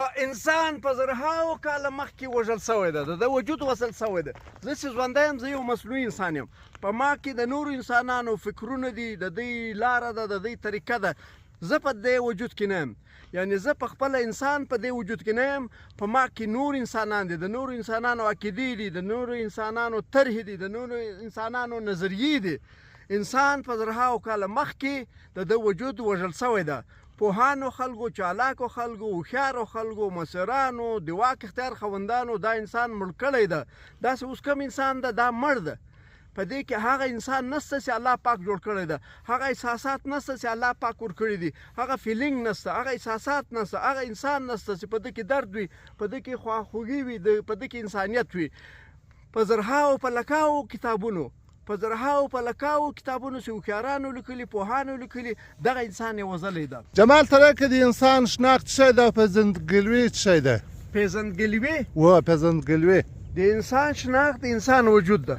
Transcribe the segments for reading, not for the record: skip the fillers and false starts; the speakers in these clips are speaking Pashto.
انسان په زرهاو کاله مخکې وژل شوی ده، د وجود وصل شوی ده. زه چې ژوندی یم، زه یو مصنوعي انسان یم. په ما کې د نورو انسانانو فکرونه دي، د دوی لاره ده، د دوی طریقه ده. زه په دې وجود کې نه یم، یعنې زه په خپله انسان په دې وجود کې نه یم. په ما کې نور انسانان دي، د نورو انسانانو عقیدې دي، د نورو انسانانو طرحې دي، د نورو انسانانو نظریې دي. انسان په زرهاو کاله مخکې د ده وجود وژل شوی ده. پوهانو خلکو، چالاکو خلکو، هوښیارو خلکو، مصرانو، د واک اختیار خوندانو دا انسان مړ کړی ده. داسې اوس کوم انسان ده، دا مړ ده. په دې کې هغه انسان نشته چې الله پاک جوړ کړی ده، هغه احساسات نشته چې الله پاک ورکړي دي، هغه فیلینګ نشته، هغه احساسات نشته، هغه انسان نشته چې په دې کې درد وي، په دې کې خواخوږي وي، په دې کې انسانیت وي. په زرهاو په لکاو کتابونو، په زرهاو په لکاو کتابونو چې هوښیارانو لیکلي، پوهانو لیکلي، دغه انسان یې وژلی ده. جمال ته راکړه د انسان شناخت څه شی ده او پېژندګلوي څه شی ده؟ پېژندګلوي پېژندګلوي د انسان شناخت د انسان وجود ده.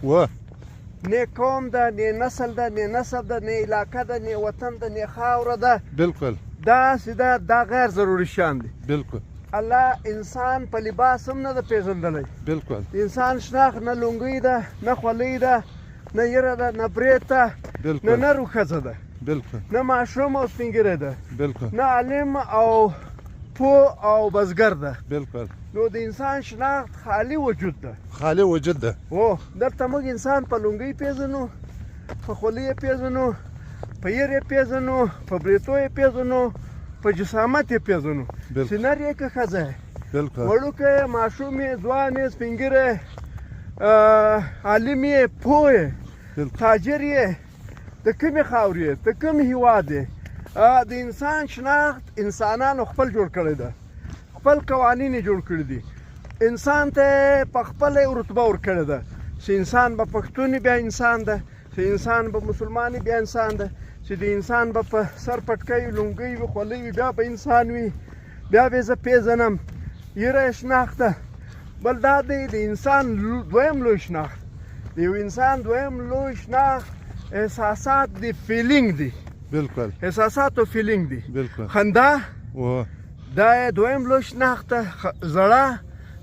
نه قوم ده، نه نسل ده، نه نسب ده، نه علاقه ده، نه وطن ده، نه خاوره ده. بالکل داسې ده، دا غیر ضروري شیان دي. بالکل الله انسان په لباس هم نه ده پېژندلی. بالکل د انسان شناخت نه لونګۍ ده، نه خولۍ ده، نه یره ده، نه برېت ده، نه نر و ښځه ده، بالکل نه ماشوم او سپین ږیری ده، بالکل نه عالم او پوه او بزګر ده. بالکل نو د انسان شناخت خالي وجود ده، خالي وجود ده. دلته موږ انسان په لونګۍ پېژنو، په خولۍ یې پېژنو، په ير یې پېژنو، په برېتو یې پېژنو، په جسامت یې پېژنو چې نر یې که ښځه یې، وړوکی یې، ماشوم یې، ځوان یې، سپین ږیری یې، عالم یې، پوه یې، تاجر یې، د کومې خاورې یې، د کوم هېواد یې. د انسان شناخت انسانانو خپل جوړ کړی ده، خپل قوانین یې جوړ کړي دي. انسان ته یې په خپله رتبه ورکړې ده چې انسان به پښتون بیا انسان ده، چې انسان به مسلمان بیا انسان ده، چې د انسان به په سر پټکی، لونګۍ وي، خولۍ وي، بیا به انسان وي. بیا به یې زه پېژنم، یره یې شناخت ده. بل دا دی د انسان دویم لوی شناخت، د یو انسان دویم لوی شناخت احساسات دي، فیلینګ دي. بالکل احساسات او فیلینګ دي. بالکل خندا دا یې دویم لوی شناخت ده. زړه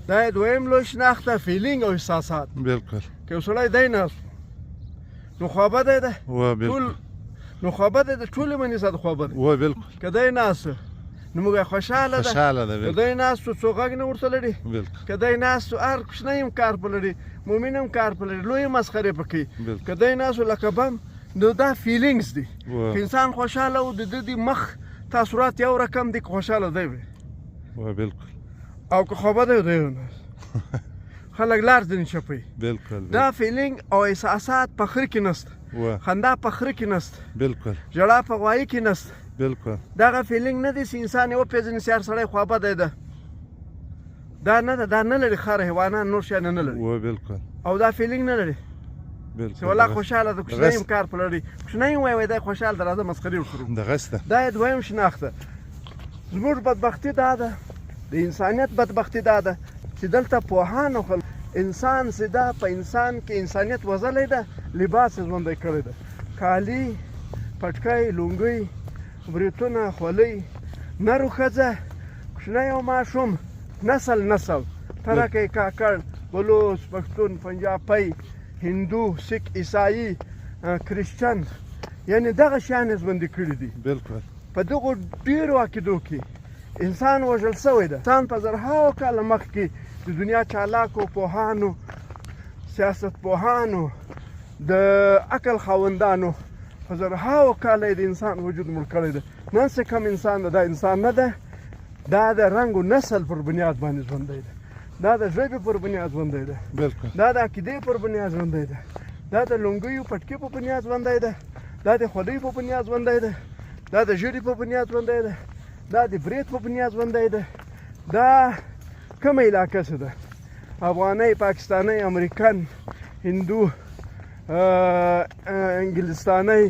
دا یې دویم لوی شناخت ده، فیلینګ او احساسات. بالکل که یو سړی دی ناست نو خوابدی ده، نو خوابدی ده، ټولې منې ساده خوابدی. بالکل که دی ناست نو موږ خوشحاله ده. که دی ناست څو غږ نه ورته لري، که دی ناست هر کوچنی هم کار په لري، مؤمن هم کار په لري، لویې مسخرې په کوي. که دی ناست لکه بم، نو دا فیلینګز دي. که انسان خوشحاله و، د ده د مخ تاثرات یو رقم دي، که خوشحاله دی وي، بالکل، او که خوابدی دی ناست خلک لار ځینې چپوي. دا فیلینګ او احساسات په خره کې نشته، خندا په خره کې نشته، ژړا په غوایي کې نشته. دغه فیلینګ نه دی چې انسان یې وپېژني چې هر سړی خوابدی ده. دا نه ده، دا نه لري خر، حیوانان، نور شیان نه لري. او دا فیلینګ نه لري چې والله خوشحاله ده، کوچنی هم کار په لري، کوچنی هم وایي دی خوشحاله ده، راځه مسخرې وکړو. دا یې دویم شناخت ده. زموږ بدبختي دا ده، د انسانیت بدبختي دا ده چې دلته پوهانو خلک انسان چې دا په انسان کې انسانیت وژلی ده، لباس یې ژوندی کړی ده. کالي، پټکی، لونګۍ، بریتونه، خولۍ، نر و ښځه، کوچنی او ماشوم، نسل، ترکی، کاکړ، بلوچ، پښتون، پنجابی، هندو، سیک، عیسائی، کرسچن، یعنې دغه شیان یې ژوندي کړي دي. په دغو ډېرو عقیدو کې انسان وژل شوی ده. انسان په زرهاو کاله مخکې د دنیا چالاکو، پوهانو، سیاست پوهانو، د عقل خاوندانو په زرهاو کاله د انسان وجود مړ کړی ده. نن چې کوم انسان ده، دا انسان نه ده، دا د رنګ و نسل پر بنیاد باندې ژوندی ده، دا د ژبې پر بنیاد ژوندی ده، دا د عقیدې پر بنیاد ژوندی ده، دا د لونګیو پټکي په بنیاد ژوندی ده، دا د خولۍ په بنیاد ژوندی ده، دا د ژیړي په بنیاد ژوندی ده، دا د برېت په بنیاد ژوندی ده. دا کومه علاقه څه ده؟ افغانۍ، پاکستانۍ، امریکن، هندو، انګلستانۍ،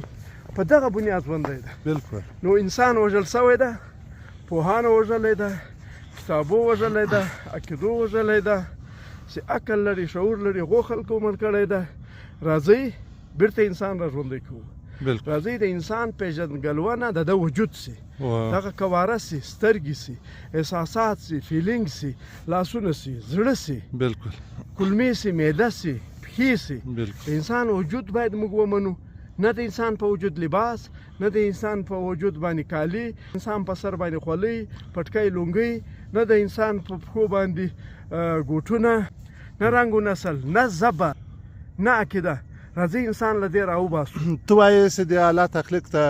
په دغه بنیاد ژوندی ده. نو انسان وژل شوی ده، پوهانو وژلی ده، کتابو وژلی ده، عقیدو وژلی ده. چې عقل لري، شعور لري، هغو خلکو مړ کړی ده. راځئ بیرته انسان را ژوندی کوو. راځي د انسان پیژندګلوونه د وجود سي دغه کواره سي سترګې سي احساسات سي فیلینګ سي لاسونه سي زړه سي بالکل کلمې سي معده سي پښې سي انسان وجود باید موږ ومنو نه د انسان په وجود لباس نه د انسان په وجود باندې کالي انسان په سر باندې خولۍ پټکۍ لونګۍ نه د انسان په پښو باندې ګوټونه نه رنګ و نسل نه ژبه نه عقیده راځي انسان له دې راوباسو ته وایې چې د اعلی تخلیق ته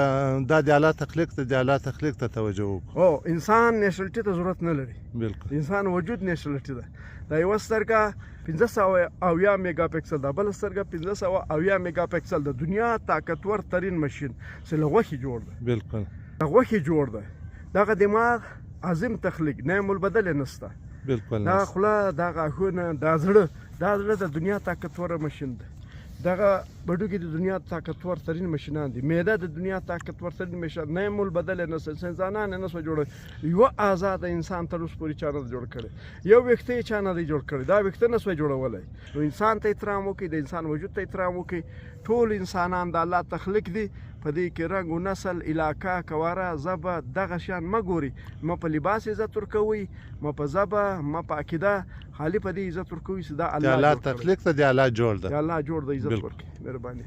دا د اعلی تخلیق ته د اعلی تخلیق ته توجه وکړو او انسان نیشنلټي ته ضرورت نه لري بالکل انسان وجود نیشنلټي ده دا یوه سترګه 570 میگا پکسل ده بله سترګه 570 میگا پکسل د دنیا طاقتور ترین ماشین چې له غوښې جوړ ده بالکل له غوښې جوړ ده دغه دماغ عظیم تخلیق نعم البدل نسته بالکل دا خوله دا غاښونه دا زړه د دنیا طاقتوره ماشین ده دغه بډوګي د دنیا طاقتور ترین ماشینان دي معده د دنیا طاقتور ترین ماشین نعم البدل نسل انسانان نه سو جوړ یو آزاد انسان تر اوسه پورې چانه جوړ کړي یو وخت چانه دی جوړ کړي دا وخت نه سو جوړولای نو انسان ته احترام وکړي د انسان وجود ته احترام وکړي ټول انسانان د الله تخلیق دي په دې کې رنګ او نسل علاقه کواره ژبه دغه شیان مه ګوري ما په لباس عزت ورکوي ما په ژبه ما په عقیده خالي په دې عزت ورکوي چې دا الله تخلیق ته د الله جوړ ده الله جوړ د عزت ورکړي مهرباني